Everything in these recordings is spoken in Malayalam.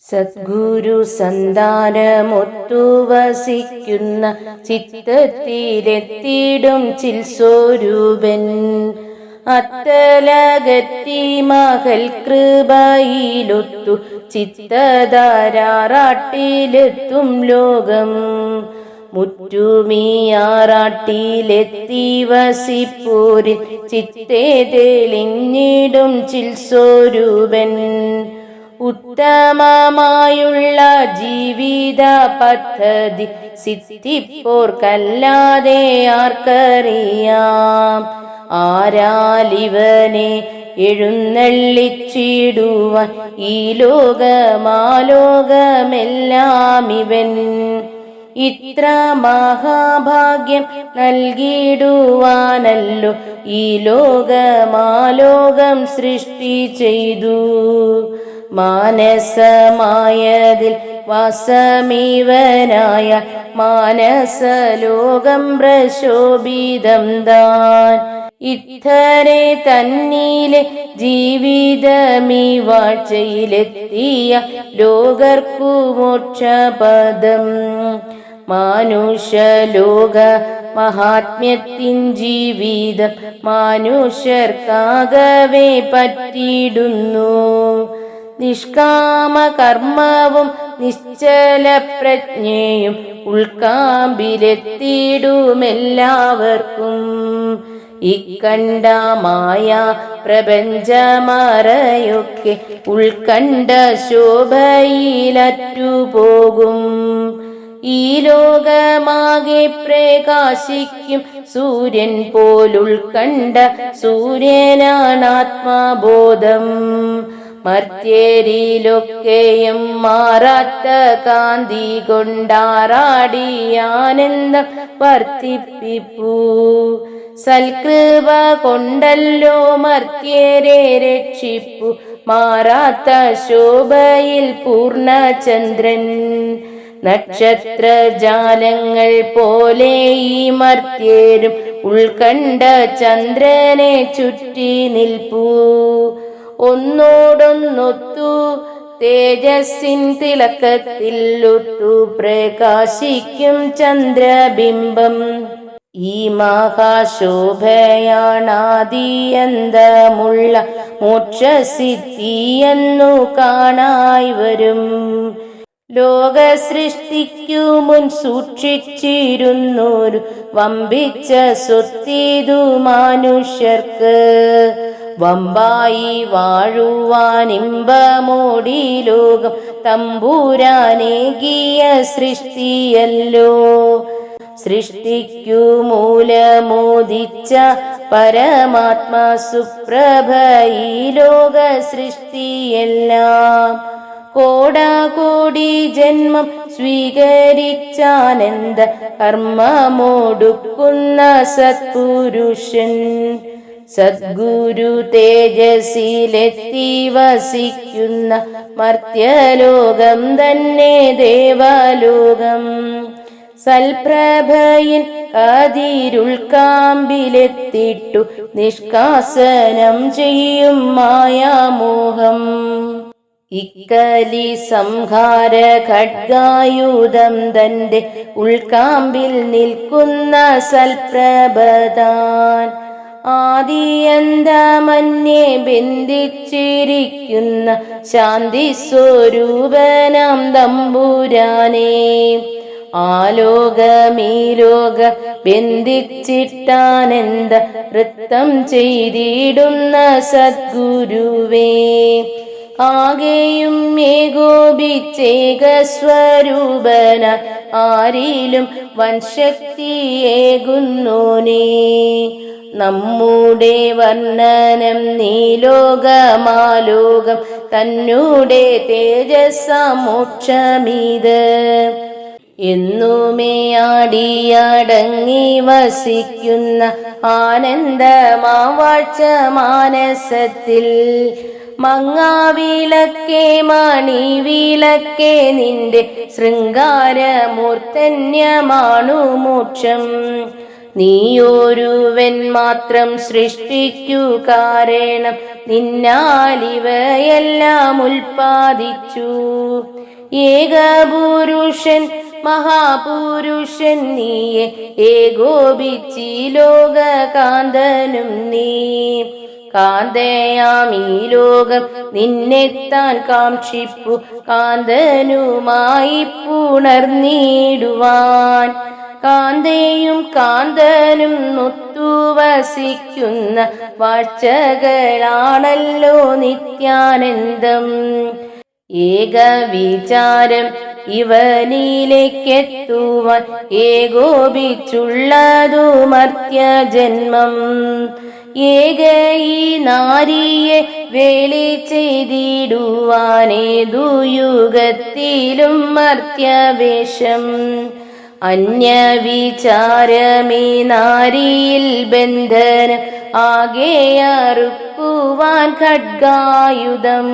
സദ്ഗുരു സന്താനമൊത്തുവസിക്കുന്ന ചിത്തത്തിലെത്തിടും ചിൽസ്വരൂപൻ അത്തലകറ്റി മകൾ കൃപയിലൊത്തു ചിത്തധാരാട്ടിലെത്തും ലോകം മുറ്റുമിയാറാട്ടിലെത്തി വസിപ്പൂരിൽ ചിത്തേ തെളിഞ്ഞിടും ചിൽസ്വരൂപൻ ഉത്തമമായുള്ള ജീവിത പദ്ധതി സിദ്ധിപ്പോർക്കല്ലാതെ ആർക്കറിയാം. ആരാലിവനെ എഴുന്നള്ളിച്ചിടുവാൻ ഈ ലോകമാലോകമെല്ലാം ഇവൻ ഇത്ര മഹാഭാഗ്യം നൽകിടുവാനല്ലോ ഈ ലോകമാലോകം സൃഷ്ടി ചെയ്തു. മാനസമായതിൽ വാസമിവനായ മാനസലോകം പ്രശോഭിതം താൻ ഇത്തരെ തന്നിലെ ജീവിതമീ വാഴ്ചയിലെത്തിയ ലോകർക്കു മോക്ഷപദം. മാനുഷലോക മഹാത്മ്യത്തിൻ ജീവിതം മനുഷ്യർക്കാകവേ പറ്റിയിടുന്നു. നിഷ്കാമ കർമ്മവും നിശ്ചല പ്രജ്ഞയും ഉൾക്കാമ്പിലെത്തിയിടുമെല്ലാവർക്കും. ഇക്കണ്ഠമായ പ്രപഞ്ചമറയൊക്കെ ഉൾക്കണ്ഠ ശോഭയിലറ്റുപോകും. ഈ ലോകമാകെ പ്രകാശിക്കും സൂര്യൻ പോലുൾക്കണ്ഠ സൂര്യനാണാത്മബോധം. മർത്യരിലൊക്കെയും മാറാത്ത കാന്തി കൊണ്ടാറാടി ആനന്ദം വർദ്ധിപ്പിപ്പൂ. സൽകൃപ കൊണ്ടല്ലോ മർത്യരെ രക്ഷിപ്പു മാറാത്ത ശോഭയിൽ പൂർണ്ണചന്ദ്രൻ. നക്ഷത്രജാലങ്ങൾ പോലെ ഈ മർത്യരും ഉൾക്കണ്ഠ ചന്ദ്രനെ ചുറ്റി നിൽപ്പൂ. ഒന്നോടൊന്നൊത്തു തേജസ്സിൻ തിളക്കത്തിൽ ഒത്തു പ്രകാശിക്കും ചന്ദ്രബിംബം. ഈ മഹാശോഭയാണാദിയന്തമുള്ള മോക്ഷസിദ്ധിയെന്നു കാണായി വരും. ലോക സൃഷ്ടിക്കു മുൻ സൂക്ഷിച്ചിരുന്നൊരു വമ്പിച്ച സ്വത്തിതു മനുഷ്യർക്ക്. വമ്പായി വാഴുവാനിമ്പമോടി ലോകം തമ്പുരാനേകിയ സൃഷ്ടിയല്ലോ. സൃഷ്ടിക്കു മൂലമോദിച്ച പരമാത്മാ സുപ്രഭ ഈ ലോക സൃഷ്ടിയെല്ലാം. കോടാകോടി ജന്മം സ്വീകരിച്ചാനന്ദ കർമ്മമോടുക്കുന്ന സത്പുരുഷൻ. സദ്ഗുരു തേജസ്സിലെത്തി വസിക്കുന്ന മർത്യലോകം തന്നെ ദേവലോകം. സൽപ്രഭയിൽ കതിരുൾക്കാമ്പിലെത്തിട്ടു നിഷ്കാസനം ചെയ്യും മായാമോഹം. ഇക്കലി സംഹാര ഖഡ്ഗായുധം തന്റെ ഉൾക്കാമ്പിൽ നിൽക്കുന്ന സൽപ്രഭതാൻ. ആദിയന്തമന്യേ ബന്ധിച്ചിരിക്കുന്ന ശാന്തി സ്വരൂപനാം തമ്പുരാനേ. ആലോകമീലോക ബന്ധിച്ചിട്ടാനന്ദ നൃത്തം ചെയ്തിടുന്ന സദ്ഗുരുവേ. ആകെയും ഏകോപിച്ചേകസ്വരൂപന ആരിലും വൻശക്തിയേകുന്നോനേ. നമ്മുടെ വർണ്ണനം നീലോകമാലോകം തന്നൂടെ തേജസ്സമോക്ഷമീത്. എന്നുമേ ആടിയടങ്ങി വസിക്കുന്ന ആനന്ദമാവാഴ്ച മാനസത്തിൽ. മങ്ങാവിളക്കേ മണിവിളക്കേ നിന്റെ ശൃംഗാരമൂർധന്യമാണു മോക്ഷം. നീയൊരുവൻ മാത്രം സൃഷ്ടിക്കു കാരണം നിന്നാലിവയെല്ലാം ഉൽപ്പാദിച്ചു. ഏകപുരുഷൻ മഹാപുരുഷൻ നീയെ ഏകോപിച്ചി ലോകകാന്തനും നീ. കാന്തയാം ഈ ലോകം നിന്നെത്താൻ കാക്ഷിപ്പു കാന്തനുമായി പുണർന്നിടുവാൻ. കാന്തയും കാന്തനും ഒത്തുവസിക്കുന്ന വാഴ്ചകളാണല്ലോ നിത്യാനന്ദം. ഏക വിചാരം ഇവനിലേക്കെത്തുവാൻ ഏകോപിച്ചുള്ളതു മർത്യജന്മം. ഏക ഈ നാരിയെ വേളി ചെയ്തിടുവാനേതു യുഗത്തിലും മർത്യവേഷം. അന്യവിചാരമീ നാരിയിൽ ബന്ധനം ആകെ അറുക്കുവാൻ ഖഡ്ഗായുധം.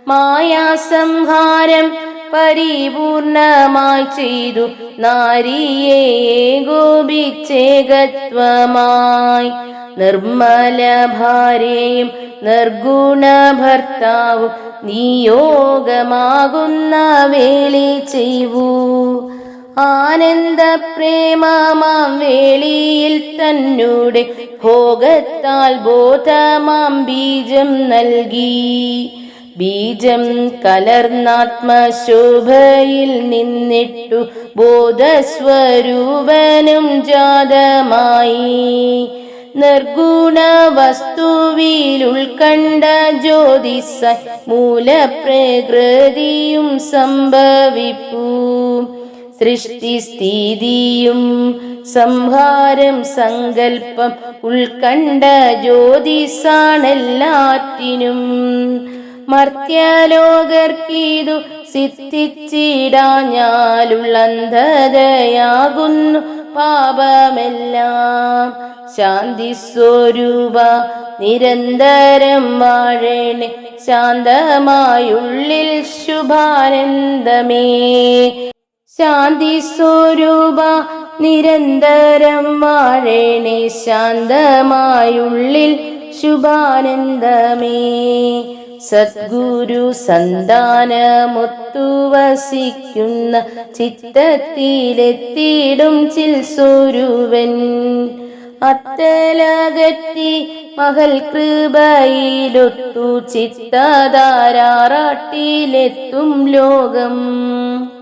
മായാസംഹാരം പരിപൂർണമായി ചെയ്തു നാരിയെ ഏകോപിച്ചേകത്വമായി. നിർമ്മല ഭാര്യയും നിർഗുണ ഭർത്താവും നിയോഗമാകുന്ന വേളി ചെയ്വൂ. ആനന്ദ പ്രേമമാം വേളിയിൽ തന്നൂടെ ഭോഗത്താൽ ബോധമാം ബീജം നൽകി. ബീജം കലർന്നാത്മശോഭയിൽ നിന്നിട്ടു ബോധസ്വരൂപനും ജാതമായി. നിർഗുണ വസ്തുവിൽ ഉൾക്കണ്ട ജ്യോതിസായി മൂലപ്രകൃതിയും സംഭവിപ്പൂ. സൃഷ്ടിസ്ഥിതിയും സംഹാരം സങ്കൽപ്പം ഉൾക്കണ്ട ജ്യോതിസാണെല്ലാറ്റിനും. മർത്യലോകർക്കിതു സിദ്ധിച്ചിടാഞ്ഞാലുള്ള അന്ധതയാകുന്നു പാപമെല്ലാം. ശാന്തി സ്വരൂപ നിരന്തരം വാഴണേ ശാന്തമായുള്ളിൽ ശുഭാനന്ദമേ. ശാന്തി സ്വരൂപ നിരന്തരം വാഴണേ ശാന്തമായുള്ളിൽ ശുഭാനന്ദമേ. സദ്ഗുരു സന്താനമൊത്തുവസിക്കുന്ന ചിത്തത്തിലെത്തിയിടും ചിൽ സ്വരൂപൻ. അത്തലകറ്റി മഹൽ കൃപയിലൊത്തു ചിത്തധാരാട്ടിലെത്തും ലോകം.